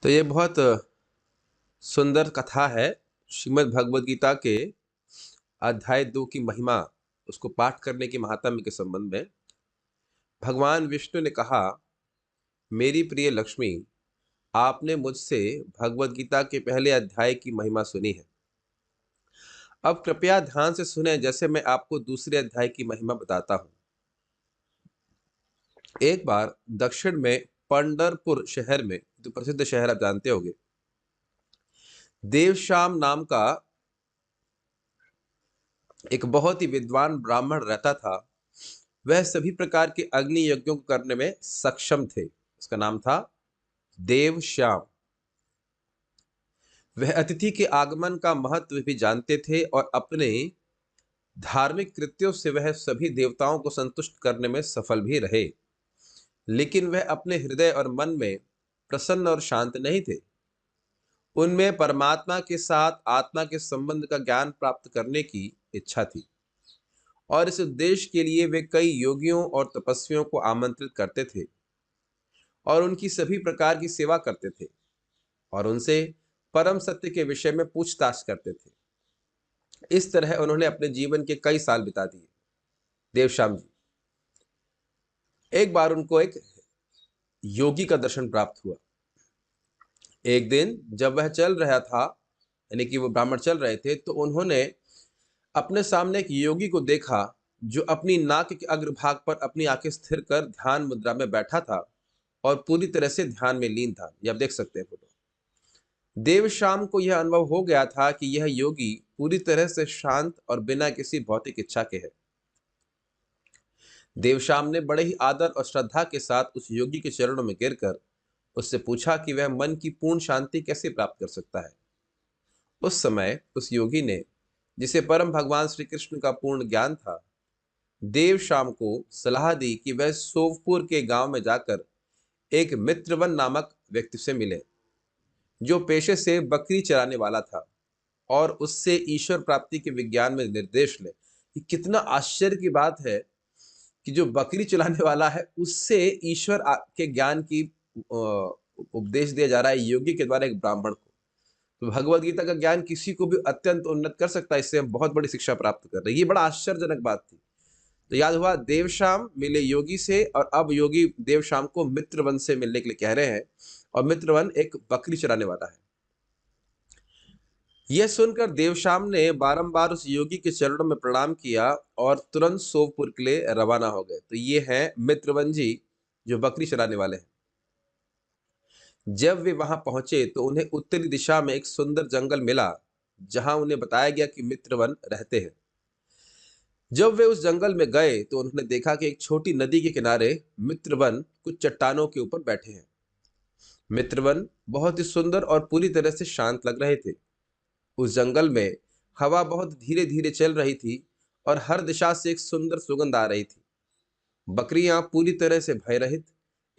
तो ये बहुत सुंदर कथा है। श्रीमद् भगवद गीता के अध्याय 2 की महिमा, उसको पाठ करने की महात्म्य के संबंध में भगवान विष्णु ने कहा, मेरी प्रिय लक्ष्मी, आपने मुझसे भगवद गीता के पहले अध्याय की महिमा सुनी है। अब कृपया ध्यान से सुने, जैसे मैं आपको दूसरे अध्याय की महिमा बताता हूं। एक बार दक्षिण में पंढरपुर शहर में, जो प्रसिद्ध शहर आप जानते होंगे, देवश्याम नाम का एक बहुत ही विद्वान ब्राह्मण रहता था। वह सभी प्रकार के अग्नि यज्ञों को करने में सक्षम थे। उसका नाम था देवश्याम। वह अतिथि के आगमन का महत्व भी जानते थे और अपने धार्मिक कृत्यों से वह सभी देवताओं को संतुष्ट करने में सफल भी रहे। लेकिन वह अपने हृदय और मन में प्रसन्न और शांत नहीं थे। उनमें परमात्मा के साथ आत्मा के संबंध का ज्ञान प्राप्त करने की इच्छा थी और इस उद्देश्य के लिए वे कई योगियों और तपस्वियों को आमंत्रित करते थे और उनकी सभी प्रकार की सेवा करते थे और उनसे परम सत्य के विषय में पूछताछ करते थे। इस तरह उन्होंने अपने जीवन के कई साल बिता दिए। देवश्याम जी, एक बार उनको एक योगी का दर्शन प्राप्त हुआ। एक दिन जब वह चल रहा था, यानी कि वो ब्राह्मण चल रहे थे, तो उन्होंने अपने सामने एक योगी को देखा जो अपनी नाक के अग्रभाग पर अपनी आंखें स्थिर कर ध्यान मुद्रा में बैठा था और पूरी तरह से ध्यान में लीन था। ये आप देख सकते हैं फोटो। देवश्याम को यह अनुभव हो गया था कि यह योगी पूरी तरह से शांत और बिना किसी भौतिक इच्छा के है। देवश्याम ने बड़े ही आदर और श्रद्धा के साथ उस योगी के चरणों में गिरकर उससे पूछा कि वह मन की पूर्ण शांति कैसे प्राप्त कर सकता है। उस समय उस योगी ने, जिसे परम भगवान श्री कृष्ण का पूर्ण ज्ञान था, देवश्याम को सलाह दी कि वह सोवपुर के गांव में जाकर एक मित्रवन नामक व्यक्ति से मिले, जो पेशे से बकरी चराने वाला था, और उससे ईश्वर प्राप्ति के विज्ञान में निर्देश ले। ये कितना आश्चर्य की बात है कि जो बकरी चलाने वाला है, उससे ईश्वर के ज्ञान की उपदेश दिया जा रहा है योगी के द्वारा एक ब्राह्मण को। तो भगवद गीता का ज्ञान किसी को भी अत्यंत उन्नत कर सकता है। इससे हम बहुत बड़ी शिक्षा प्राप्त कर रहे हैं। ये बड़ा आश्चर्यजनक बात थी। तो याद हुआ, देवश्याम मिले योगी से और अब योगी देवश्याम को मित्रवन से मिलने के लिए कह रहे हैं, और मित्रवन एक बकरी चराने वाला है। यह सुनकर देवश्याम ने बारंबार उस योगी के चरणों में प्रणाम किया और तुरंत सोवपुर के लिए रवाना हो गए। तो ये हैं मित्रवन जी, जो बकरी चराने वाले हैं। जब वे वहां पहुंचे तो उन्हें उत्तरी दिशा में एक सुंदर जंगल मिला, जहां उन्हें बताया गया कि मित्रवन रहते हैं। जब वे उस जंगल में गए तो उन्होंने देखा कि एक छोटी नदी के किनारे मित्रवन कुछ चट्टानों के ऊपर बैठे हैं। मित्रवन बहुत ही सुंदर और पूरी तरह से शांत लग रहे थे। उस जंगल में हवा बहुत धीरे धीरे चल रही थी और हर दिशा से एक सुंदर सुगंध आ रही थी। बकरियां पूरी तरह से भय रहित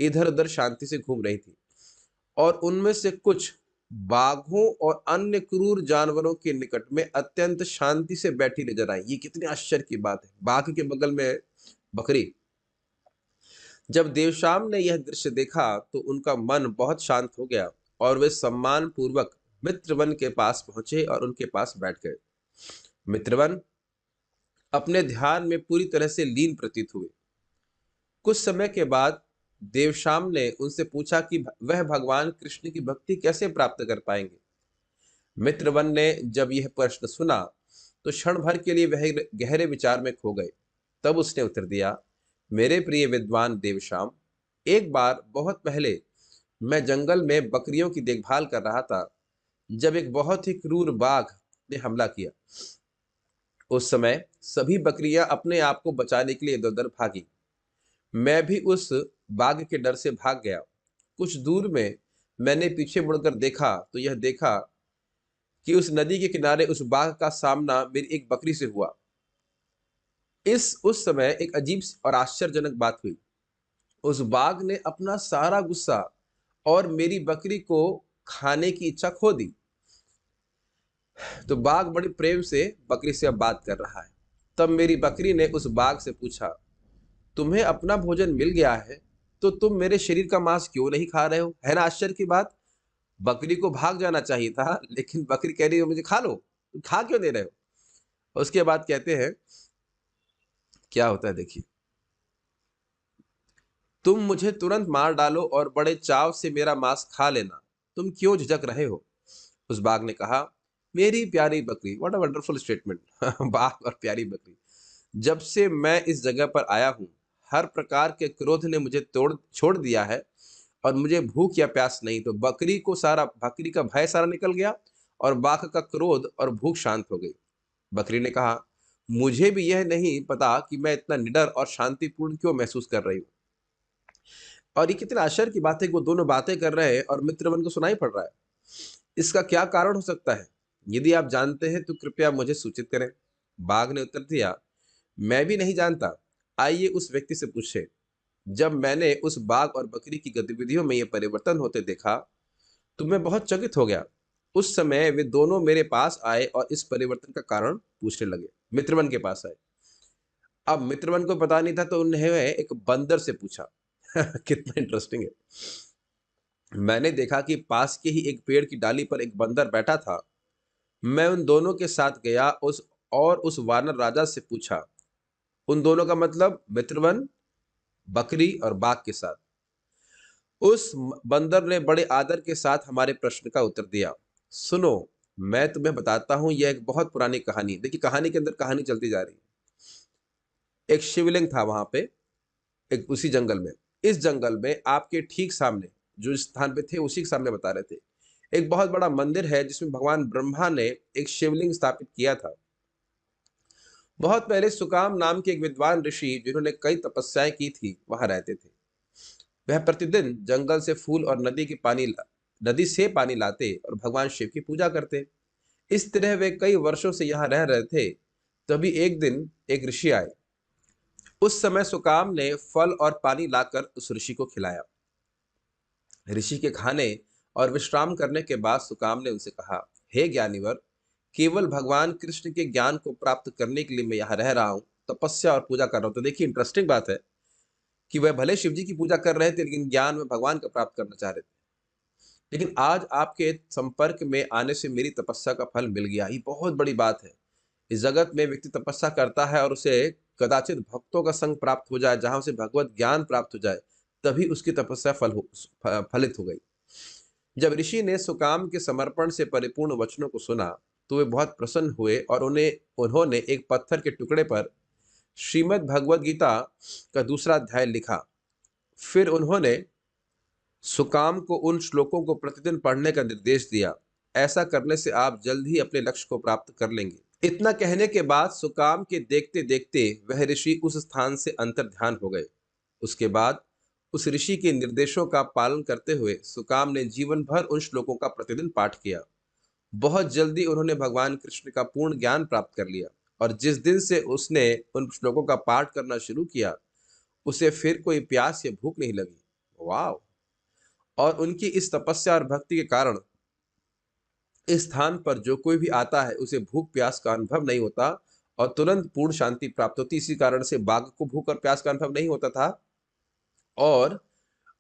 इधर उधर शांति से घूम रही थी और उनमें से कुछ बाघों और अन्य क्रूर जानवरों के निकट में अत्यंत शांति से बैठी नजर आई। ये कितनी आश्चर्य की बात है, बाघ के बगल में बकरी। जब देवश्याम ने यह दृश्य देखा तो उनका मन बहुत शांत हो गया और वे सम्मान पूर्वक मित्रवन के पास पहुंचे और उनके पास बैठ गए। मित्रवन अपने ध्यान में पूरी तरह से लीन प्रतीत हुए। कुछ समय के बाद देवश्याम ने उनसे पूछा कि वह भगवान कृष्ण की भक्ति कैसे प्राप्त कर पाएंगे। मित्रवन ने जब यह प्रश्न सुना तो क्षण भर के लिए वह गहरे विचार में खो गए। तब उसने उत्तर दिया, मेरे प्रिय विद्वान देवश्याम, एक बार बहुत पहले मैं जंगल में बकरियों की देखभाल कर रहा था, जब एक बहुत ही क्रूर बाघ ने हमला किया। उस समय सभी बकरियां अपने आप को बचाने के लिए इधर उधर भागी। मैं भी उस बाघ के डर से भाग गया। कुछ दूर में मैंने पीछे मुड़कर देखा तो यह देखा कि उस नदी के किनारे उस बाघ का सामना मेरी एक बकरी से हुआ। उस समय एक अजीब और आश्चर्यजनक बात हुई। उस बाघ ने अपना सारा गुस्सा और मेरी बकरी को खाने की इच्छा खो दी। तो बाघ बड़ी प्रेम से बकरी से अब बात कर रहा है। तब मेरी बकरी ने उस बाघ से पूछा, तुम्हें अपना भोजन मिल गया है तो तुम मेरे शरीर का मांस क्यों नहीं खा रहे हो? है ना आश्चर्य की बात। बकरी को भाग जाना चाहिए था, लेकिन बकरी कह रही है मुझे खा लो, तुम खा क्यों दे रहे हो? उसके बाद कहते हैं क्या होता है देखिए, तुम मुझे तुरंत मार डालो और बड़े चाव से मेरा मांस खा लेना, तुम क्यों झिझक रहे हो? उस बाघ ने कहा, मेरी प्यारी बकरी, व्हाट अ वंडरफुल स्टेटमेंट। बाघ और प्यारी बकरी, जब से मैं इस जगह पर आया हूँ, हर प्रकार के क्रोध ने मुझे तोड़ छोड़ दिया है और मुझे भूख या प्यास नहीं। तो बकरी का भय सारा निकल गया और बाघ का क्रोध और भूख शांत हो गई। बकरी ने कहा, मुझे भी यह नहीं पता कि मैं इतना निडर और शांतिपूर्ण क्यों महसूस कर रही हूँ। और ये कितने आश्चर्य की बात है कि वो दोनों बातें कर रहे हैं और मित्रवन को सुनाई पड़ रहा है। इसका क्या कारण हो सकता है? यदि आप जानते हैं तो कृपया मुझे सूचित करें। बाघ ने उत्तर दिया, मैं भी नहीं जानता। आइए उस व्यक्ति से पूछे। जब मैंने उस बाघ और बकरी की गतिविधियों में ये परिवर्तन होते देखा तो मैं बहुत चकित हो गया। उस समय वे दोनों मेरे पास आए और इस परिवर्तन का कारण पूछने लगे। मित्रवन के पास आए। अब मित्रवन को पता नहीं था तो उन्हें एक बंदर से पूछा। कितना इंटरेस्टिंग है। मैंने देखा कि पास के ही एक पेड़ की डाली पर एक बंदर बैठा था। मैं उन दोनों के साथ गया उस वानर राजा से पूछा। उन दोनों का मतलब मित्रवन, बकरी और बाघ के साथ। बंदर ने बड़े आदर के साथ हमारे प्रश्न का उत्तर दिया। सुनो, मैं तुम्हें बताता हूँ, यह एक बहुत पुरानी कहानी है। देखिए कहानी के अंदर कहानी चलती जा रही है। एक शिवलिंग था वहां पे, एक उसी जंगल में। इस जंगल में आपके ठीक सामने, जो स्थान पे थे उसी के सामने बता रहे थे, एक बहुत बड़ा मंदिर है जिसमें भगवान ब्रह्मा ने एक शिवलिंग स्थापित किया था। बहुत पहले सुकाम नाम के एक विद्वान ऋषि, जिन्होंने कई तपस्याएं की थी, वहां रहते थे। वह प्रतिदिन जंगल से फूल और नदी से पानी लाते और भगवान शिव की पूजा करते। इस तरह वे कई वर्षों से यहाँ रह रहे थे। तभी एक दिन एक ऋषि आए। उस समय सुकाम ने फल और पानी लाकर उस ऋषि को खिलाया। ऋषि के खाने और विश्राम करने के बाद सुकाम ने उनसे कहा, हे ज्ञानीवर, केवल भगवान कृष्ण के ज्ञान को प्राप्त करने के लिए मैं यहाँ रह रहा हूँ, तपस्या और पूजा कर रहा हूँ। तो देखिए इंटरेस्टिंग बात है कि वह भले शिव जी की पूजा कर रहे थे, लेकिन ज्ञान में भगवान का प्राप्त करना चाह रहे थे। लेकिन आज आपके संपर्क में आने से मेरी तपस्या का फल मिल गया। ये बहुत बड़ी बात है। इस जगत में व्यक्ति तपस्या करता है और उसे कदाचित भक्तों का संग प्राप्त हो जाए, जहां उसे भगवत ज्ञान प्राप्त हो जाए, तभी उसकी तपस्या फलित हो गई। जब ऋषि ने सुकाम के समर्पण से परिपूर्ण वचनों को सुना तो वे बहुत प्रसन्न हुए और उन्होंने एक पत्थर के टुकड़े पर श्रीमद् भगवद गीता का दूसरा अध्याय लिखा। फिर उन्होंने सुकाम को उन श्लोकों को प्रतिदिन पढ़ने का निर्देश दिया। ऐसा करने से आप जल्द ही अपने लक्ष्य को प्राप्त कर लेंगे। इतना कहने के बाद सुकाम के देखते देखते वह ऋषि उस स्थान से अंतर ध्यान हो गए। उसके बाद उस ऋषि के निर्देशों का पालन करते हुए सुकाम ने जीवन भर उन श्लोकों का प्रतिदिन पाठ किया। बहुत जल्दी उन्होंने भगवान कृष्ण का पूर्ण ज्ञान प्राप्त कर लिया और जिस दिन से उसने उन श्लोकों का पाठ करना शुरू किया, उसे फिर कोई प्यास या भूख नहीं लगी। वाह! और उनकी इस तपस्या और भक्ति के कारण इस स्थान पर जो कोई भी आता है उसे भूख प्यास का अनुभव नहीं होता और तुरंत पूर्ण शांति प्राप्त होती। इसी कारण से बाघ को भूख और प्यास का अनुभव नहीं होता था और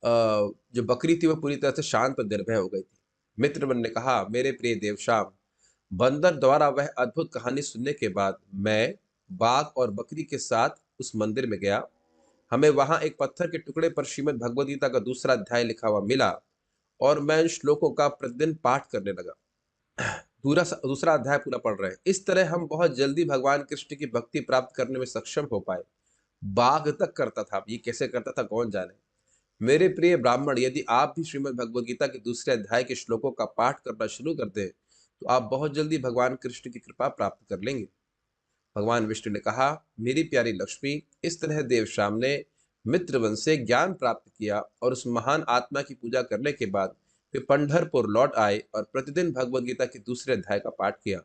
जो बकरी थी वह पूरी तरह से शांत और निर्भय हो गई थी। मित्रवन ने कहा, मेरे प्रिय देवश्याम, बंदर द्वारा वह अद्भुत कहानी सुनने के बाद मैं बाघ और बकरी के साथ उस मंदिर में गया। हमें वहां एक पत्थर के टुकड़े पर श्रीमद् भगवद गीता का दूसरा अध्याय लिखा हुआ मिला और मैं इन श्लोकों का प्रतिदिन पाठ करने लगा। दूसरा अध्याय पूरा पढ़ रहे हैं। इस तरह हम बहुत जल्दी भगवान कृष्ण की भक्ति प्राप्त करने में सक्षम हो पाए। बाघ तक करता था, अब ये कैसे करता था कौन जाने। मेरे प्रिय ब्राह्मण, यदि आप भी श्रीमद् भगवद गीता के दूसरे अध्याय के श्लोकों का पाठ करना शुरू कर दें तो आप बहुत जल्दी भगवान कृष्ण की कृपा प्राप्त कर लेंगे। भगवान विष्णु ने कहा, मेरी प्यारी लक्ष्मी, इस तरह देवश्याम ने मित्रवन से ज्ञान प्राप्त किया और उस महान आत्मा की पूजा करने के बाद वे पंढरपुर लौट आए और प्रतिदिन भगवद गीता के दूसरे अध्याय का पाठ किया।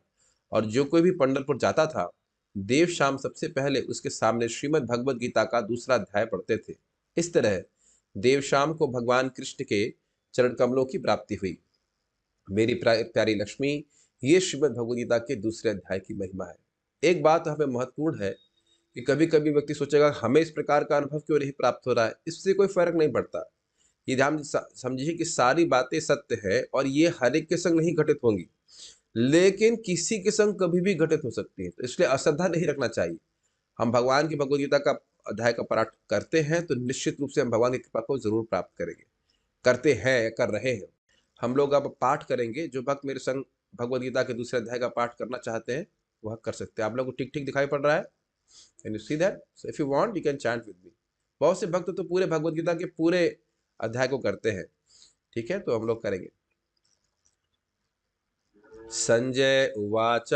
और जो कोई भी पंढरपुर जाता था, देवश्याम सबसे पहले उसके सामने श्रीमद् भगवद गीता का दूसरा अध्याय पढ़ते थे। इस तरह देवश्याम को भगवान कृष्ण के चरण कमलों की प्राप्ति हुई। मेरी प्यारी लक्ष्मी, ये श्रीमद् भगवद गीता के दूसरे अध्याय की महिमा है। एक बात हमें महत्वपूर्ण है कि कभी कभी व्यक्ति सोचेगा हमें इस प्रकार का अनुभव क्यों नहीं प्राप्त हो रहा है। इससे कोई फर्क नहीं पड़ता। ये ध्यान समझिए कि सारी बातें सत्य है और ये हर एक के संग नहीं घटित होंगी, लेकिन किसी के संग कभी भी घटित हो सकती है, तो इसलिए अश्रद्धा नहीं रखना चाहिए। हम भगवान की भगवद गीता का अध्याय का पाठ करते हैं तो निश्चित रूप से हम भगवान की कृपा को जरूर प्राप्त करेंगे, करते हैं या कर रहे हैं। हम लोग अब पाठ करेंगे, जो भक्त मेरे संग भगवद गीता के दूसरे अध्याय का पाठ करना चाहते हैं वह कर सकते हैं। आप लोग को ठीक ठीक दिखाई पड़ रहा है? Can you see that? So if you want you can chant with me. बहुत से भक्त तो पूरे भगवद गीता के पूरे अध्याय को करते हैं। ठीक है, तो हम लोग करेंगे। संजय उवाच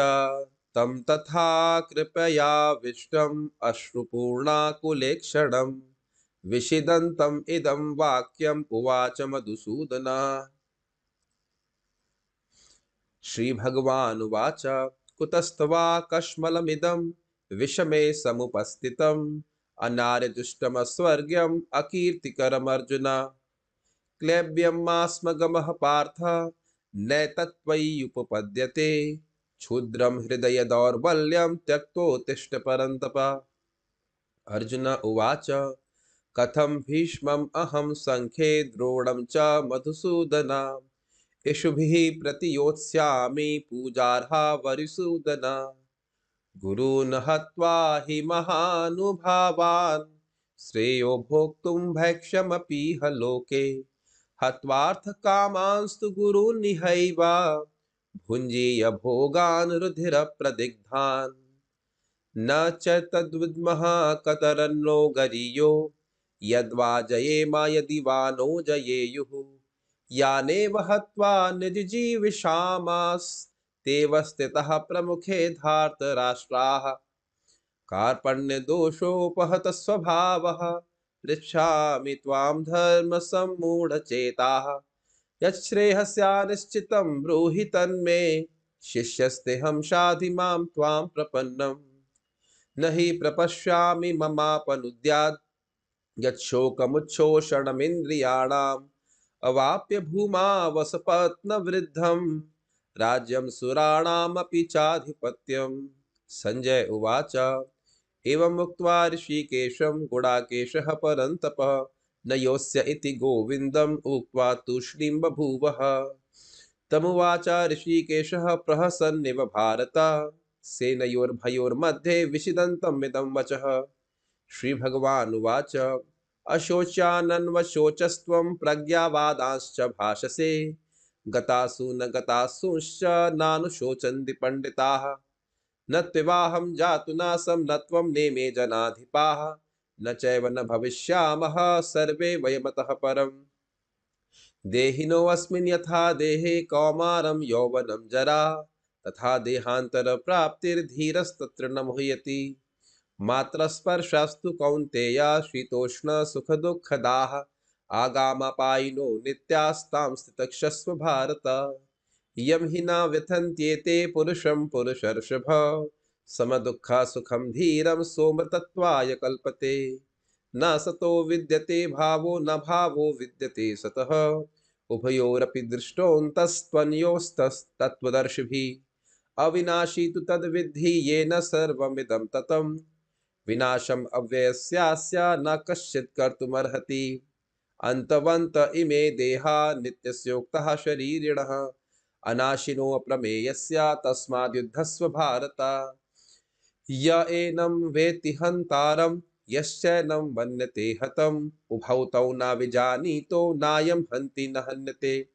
तं तथा कृपयाविष्टम् अश्रुपूर्णाकुलेक्षणम् विषीदन्तम् इदं वाक्यम् उवाच मधुसूदनः। श्रीभगवानुवाच कुतस्त्वा कश्मलमिदं विषमे समुपस्थितम् अनार्यदुष्टमस्वर्ग्यम् अकीर्तिकरमर्जुन। क्लैब्यमास्मगमः पार्थ नैतत्त्वय्युपपद्यते क्षुद्रं हृदय दौर्बल्यं त्यक्तोत्तिष्ठ परन्तप। अर्जुन उवाच कथं भीष्मम् अहं सङ्ख्ये द्रोणं च मधुसूदन इषुभिः प्रतियोत्स्यामि पूजार्हा वरिसूदन। गुरून् हत्वा हि महानुभावान् श्रेयो भोक्तुं भैक्षमपीह लोके हत्वार्थकामांस्तु गुरून्निहैव भुञ्जीय भोगान् रुधिरप्रदिग्धान्। न च तद्विद्मः कतरन्नो गरीयो यद्वा जयेम यदि वा नो जयेयुः। यानेव हत्वा निजजीविषामास्तेव स्थितः प्रमुखे धार्तराष्ट्राः। कार्पण्यदोषोपहतः स्वभावः पृच्छामि त्वां धर्मसम्मूढचेताः। यच्छ्रेयस्यानिश्चितं ब्रूहि तन्मे शिष्यस्तेऽहं शाधि मां त्वां प्रपन्नम्। न हि प्रपश्यामि ममापनुद्यात् यच्छोकमुच्छोषणमिन्द्रियाणाम् अवाप्य भूमा वसपत्नवृद्धं राज्यं सुराणामपि चाधिपत्यम्। संजय उवाच एवमुक्त्वा ऋषिकेशं गुडाकेशः परन्तप न योऽस्य इति गोविन्दम् उक्त्वा तूष्णीं बभूवः। तमुवाच ऋषिकेशः प्रहसन्निव भारत सेनयोर्भयोर्मध्ये विषिदन्तमिदं वचः। श्रीभगवानुवाच अशोच्यानन्वशोचस्त्वं प्रज्ञावादांश्च भाषसे गतासु न गतासूंश्च नानुशोचन्ति पण्डिताः। न त्विवाहं जातु नासं न त्वं नेमे जनाधिपाः न चैव न भविष्यामः सर्वे वयमतः परम्। देहिनोऽस्मिन् यथा देहे कौमारं यौवनं जरा तथा देहान्तरप्राप्तिर्धीरस्तत्र न मुह्यति। मात्रस्पर्शास्तु कौन्तेय शीतोष्ण सुखदुःखदाः आगामापायिनो नित्यास्तां स्थितक्षस्व भारत। यं हि न व्यथन्त्येते पुरुषं पुरुषर्षभ समदुःख सुखं धीरं सोमृतत्वाय कल्पते। न सतो विद्यते भावो न भावो विद्यते सतः उभयोरपि दृष्टोऽन्तस्त्वन्योस्तत्त्वदर्शिभिः। अविनाशी तु तद्विद्धि येन सर्वमिदं ततम् विनाशम् अव्ययस्यास्य न कश्चित् कर्तुमर्हति। अन्तवन्त इमे देहा नित्यस्योक्तः शरीरिणः अनाशिनो अप्रमेयस्य तस्माद्युद्धस्व भारत। य एनं वेत्ति हन्तारं यश्चैनं मन्यते हतम् उभौ तौ न विजानीतो नायं हन्ति न हन्यते।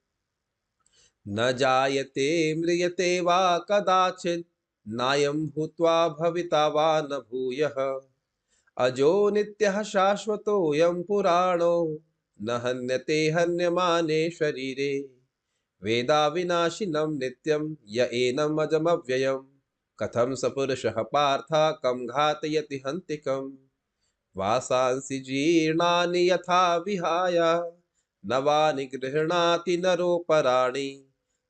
न जायते म्रियते वा कदाचित् नायं भूत्वा भविता वा न भूयः। अजो नित्यः शाश्वतोऽयं पुराणो न हन्यते हन्यमाने शरीरे। वेदाविनाशिनं नित्यं य एनम् अजमव्ययम् कथं स पुरुषः पार्थ कं घातयति हन्तिकम्। वासांसि जीर्णानि यथा विहाय नवानि गृह्णाति नरोपराणि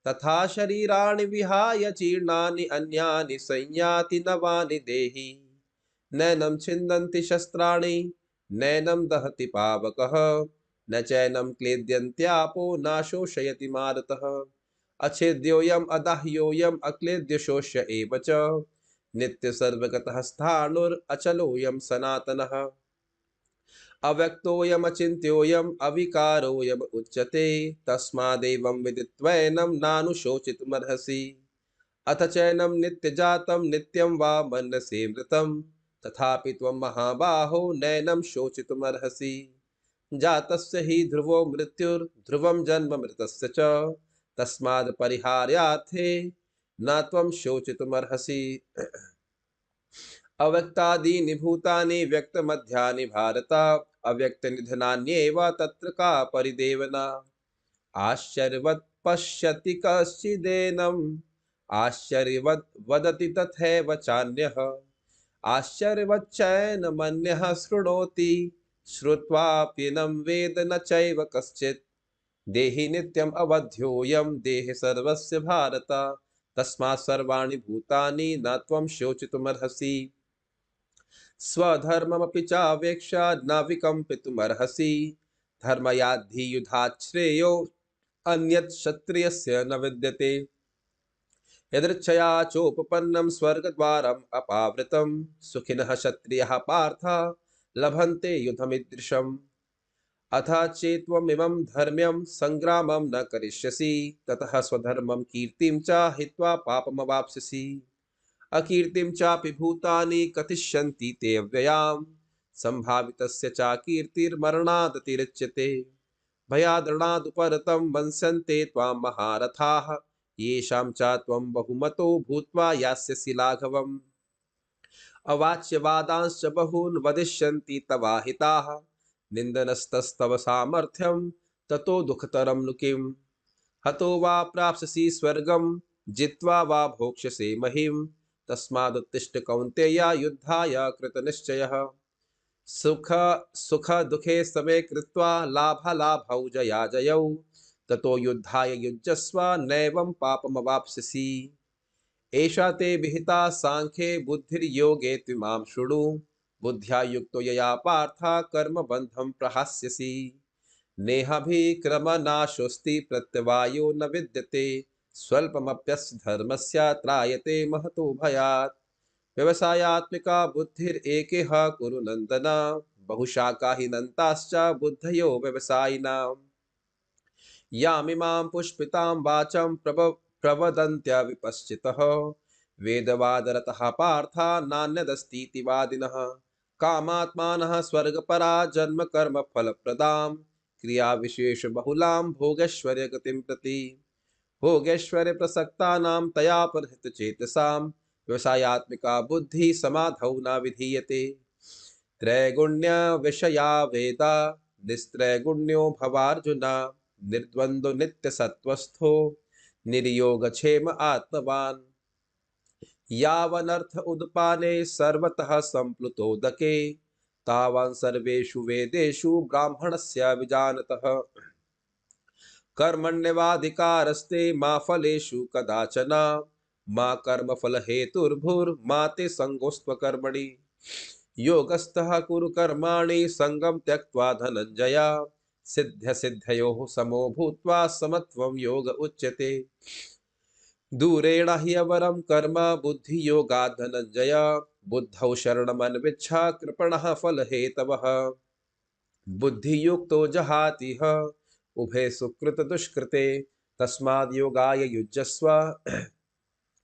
तथा शरीराणि विहाय जीर्णानि अन्यानि संयाति नवानि देहि। नैनं छिन्दन्ति शस्त्राणि नैनं दहति पावकः न चैनं क्लेद्यन्त्यापो न शोषयति मारुतः। अच्छेद्योऽयम् अदाह्योऽयम् अक्लेद्य शोष्य एव च नित्यसर्वगतः स्थाणुरचलोऽयं सनातनः। अव्यक्तोऽयमचिन्त्योऽयम् अविकारोऽयम उच्यते तस्मादेवं विदित्वैनं नानुशोचितुमर्हसि। अथ चैनं नित्यजातं नित्यं वा मन्यसे मृतं तथापि त्वं महाबाहो नैनं शोचितुमर्हसि। जातस्य हि ध्रुवो मृत्युर्ध्रुवं जन्म मृतस्य च तस्माद् परिहार्यार्थे न त्वं शोचितुमर्हसि। अव्यक्तादीनि भूतानि व्यक्तमध्यानि भारत अव्यक्तनिधनान्येव तत्र का परिदेवना। आश्चर्यवत् पश्यति कश्चिदेनम् आश्चर्यवत् वदति तथैव चान्यः आश्चर्यवच्चैनमन्यः शृणोति श्रुत्वाप्येनं वेद न चैव कश्चित्। देहि नित्यम् अवध्योऽयं देहे सर्वस्य भारत तस्मात् सर्वाणि भूतानि न त्वं शोचितुमर्हसि। स्वधर्ममपि चावेक्ष्य न विकम्पितुमर्हसि। धर्मयाद्धि युधात् श्रेयो अन्यत् क्षत्रियस्य न विद्यते। यदृच्छया चोपपन्नं स्वर्गद्वारम् अपावृतं सुखिनः क्षत्रियः पार्थ लभन्ते युधमीदृशम्। अथ चेत्त्वमिमं धर्म्यं संग्रामं न करिष्यसि ततः स्वधर्मं कीर्तिं च हित्वा पापमवाप्स्यसि। अकीर्तिं चापि भूतानि कथिष्यन्ति ते अव्ययाम् संभावितस्य च कीर्तिर्मरणादतिरिच्यते। भयाद्रणादुपरतं वंस्यन्ते त्वां महारथाः येषां च त्वं बहुमतो भूत्वा यास्यसि लाघवम्। अवाच्यवादांश्च बहून् वदिष्यन्ति तवाहिताः निन्दनस्तस्तव सामर्थ्यं ततो दुःखतरं नु किम्। हतो वा प्राप्स्यसि स्वर्गं जित्वा वा भोक्ष्यसे महीम्। तस्मादुत्तिष्ठ कौन्तेय युद्धाय कृतनिश्चयः। सुख सुख दुखे समे कृत्वा लाभालाभौ जयाजयौ ततो युद्धाय युज्यस्व नैवं पापमवाप्स्यसि। एषा ते विहिता सांख्ये बुद्धिर्योगे त्विमां शृणु बुद्ध्या युक्तो यया पार्थ कर्मबन्धं प्रहास्यसि। नेहाभिक्रमनाशोऽस्ति प्रत्यवायो न विद्यते स्वल्पमप्यस्य धर्मस्य त्रायते महतो भयात्। व्यवसायात्मिका बुद्धिरेकेह कुरु नन्दन बहुशाखा हि नन्ताश्च बुद्धयो व्यवसायिनाम्। यामिमां पुष्पितां वाचं प्रवदन्त्य विपश्चितः वेदवादरतः पार्था नान्यदस्तीति वादिनः। कामात्मानः स्वर्गपरा जन्म कर्म फलप्रदां क्रिया विशेष बहुलां भोगैश्वर्य गतिं प्रति। भोगैश्वर्य प्रसक्तानां तया परहित चेतसां व्यवसायात्मिका बुद्धि समाधौ न विधीयते। त्रैगुण्य विषया वेदा निस्त्रैगुण्यो भवार्जुन निर्द्वन्द्व नित्य सत्वस्थो निर्योगक्षेम आत्मवान्। यावनर्थ उदपाने सर्वतः संप्लुतोदके तावान् सर्वेषु वेदेषु ब्राह्मणस्य विजानतः। कर्मण्यवाधिकारस्ते मा फलेषु कदाचन मा कर्मफल हेतुर्भुर्मा ते संगोऽस्त्वकर्मणि। योगस्थः कुरु कर्माणि संगं त्यक्त्वा धनञ्जय सिद्ध्यसिद्ध्योः समो भूत्वा समत्वं योग उच्यते। दूरेण ह्यवरं कर्म बुद्धियोगात् धनञ्जय बुद्धौ शरणमन्विच्छ कृपणः फलहेतवः। बुद्धियुक्तो जहातिह उभे सुकृत दुष्कृते तस्माद् योगाय युज्यस्व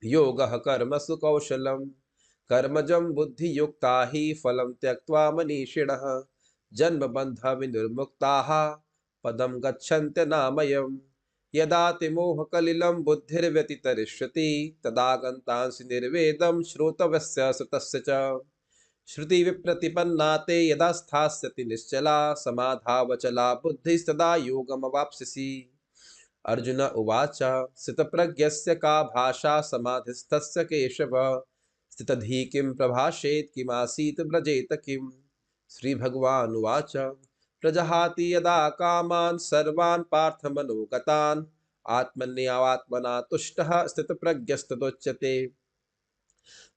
योगः कर्मसु कौशलम्। कर्मजं बुद्धियुक्ता हि फलं त्यक्त्वा मनीषिणः जन्मबन्ध विनिर्मुक्ताः पदं गच्छन्त्यनामयम्। यदा तिमोहकलिलं बुद्धिर्व्यतितरिष्यति तदा गन्तांसि निर्वेदं श्रोतव्यस्य श्रुतस्य च। श्रुति विप्रतिपन्ना ते यदा स्थास्यति निश्चला समाधावचला बुद्धिस्तदा योगमवाप्स्यसि। अर्जुन उवाच स्थितप्रज्ञस्य का भाषा समाधिस्थस्य केशव स्थितधि किं प्रभाषेत् किमासीत् व्रजेत किम्। श्रीभगवानुवाच प्रजहाति यदा कामान् सर्वान् पार्थमनोगतान् आत्मन्यावात्मना तुष्टः स्थितप्रज्ञस्तदुच्यते।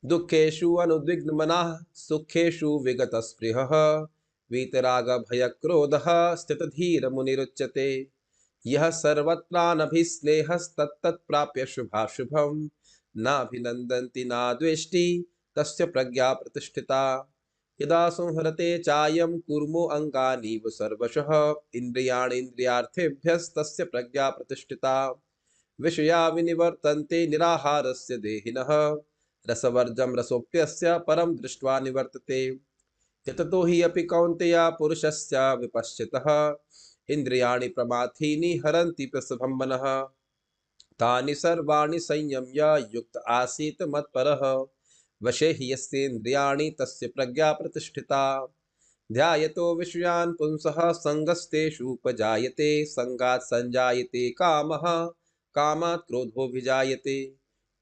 दुःखेषु अनुद्विग्नमनः सुखेषु विगतस्पृहः वीतरागभयक्रोधः स्थितधीरमुनिरुच्यते। यः सर्वत्रानभिस्नेहस्तत्तत्प्राप्य शुभाशुभं नाभिनन्दन्ति नाद्वेष्टि तस्य प्रज्ञा प्रतिष्ठिता। यदा संहरते चायं कूर्मो अङ्गानीव सर्वशः इन्द्रियाणीन्द्रियार्थेभ्यस्तस्य प्रज्ञा प्रतिष्ठिता विषया विनिवर्तन्ते निराहारस्य देहिनः रसवर्जं रसोऽप्यस्य परं दृष्ट्वा निवर्तते यततो हि अपि कौन्तेय पुरुषस्य विपश्चितः इन्द्रियाणि प्रमाथीनि हरन्ति प्रसभं मनः तानि सर्वाणि संयम्य युक्त आसीत् मत्परः वशे हि यस्येन्द्रियाणि तस्य प्रज्ञा प्रतिष्ठिता ध्यायतो विषयान् पुंसः सङ्गस्तेषूपजायते सङ्गात् सञ्जायते कामः कामात् क्रोधोऽभिजायते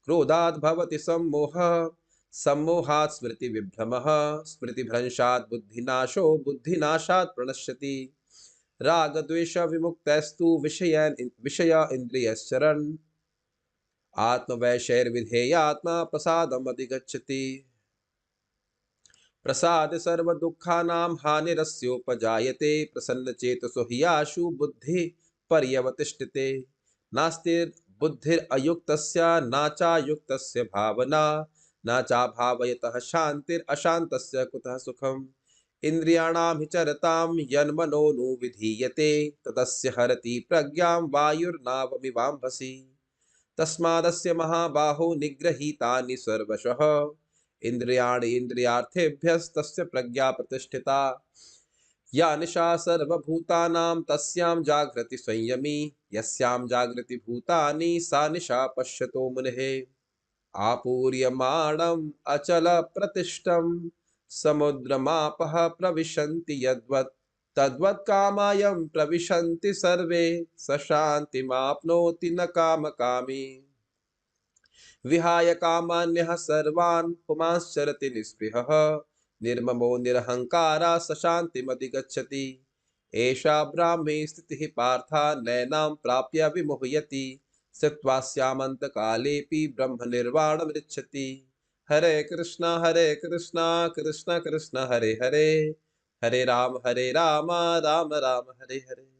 क्रोधात् भवति सम्मोहः सम्मोहात् स्मृतिविभ्रमः स्मृतिभ्रंशात् बुद्धिनाशो बुद्धिनाशात् प्रणश्यति रागद्वेषविमुक्तस्तु विषय इन्द्रियश्चरन् आत्मवैषैर्विधेयात्मा प्रसादमधिगच्छति प्रसाद सर्वदुःखानां हानिरस्योपजायते प्रसन्नचेतसो हि आशु बुद्धिः पर्यवतिष्ठते नास्तिर्बुद्धिरयुक्तस्य न चायुक्तस्य भावना न चाभावयतः शान्तिरशान्तस्य कुतः सुखम् इन्द्रियाणां हि चरतां यन्मनोनुविधीयते तदस्य हरति प्रज्ञां वायुर्नावमिवाम्भसि तस्मादस्य महाबाहो निगृहीतानि सर्वशः इन्द्रियाणि इन्द्रियार्थेभ्यस्तस्य प्रज्ञा प्रतिष्ठिता या निशा सर्वभूतानां तस्यां जागृति संयमी यस्यां जागृति भूतानि सा निशा पश्यतो मुनेः आपूर्यमाणम् अचलप्रतिष्ठं समुद्रमापः प्रविशन्ति यद्वत् तद्वत् कामायं प्रविशन्ति सर्वे स शान्तिमाप्नोति न कामकामी विहाय कामान्यः सर्वान् पुमांश्चरति निःस्पृहः निर्ममो निरहङ्कारः स शान्तिमधिगच्छति एषा ब्राह्मी स्थितिः पार्था नैनां प्राप्य विमुह्यति स्थित्वा स्यामन्तकालेऽपि ब्रह्मनिर्वाणमृच्छति हरे कृष्ण कृष्ण कृष्ण हरे हरे हरे राम राम राम हरे हरे।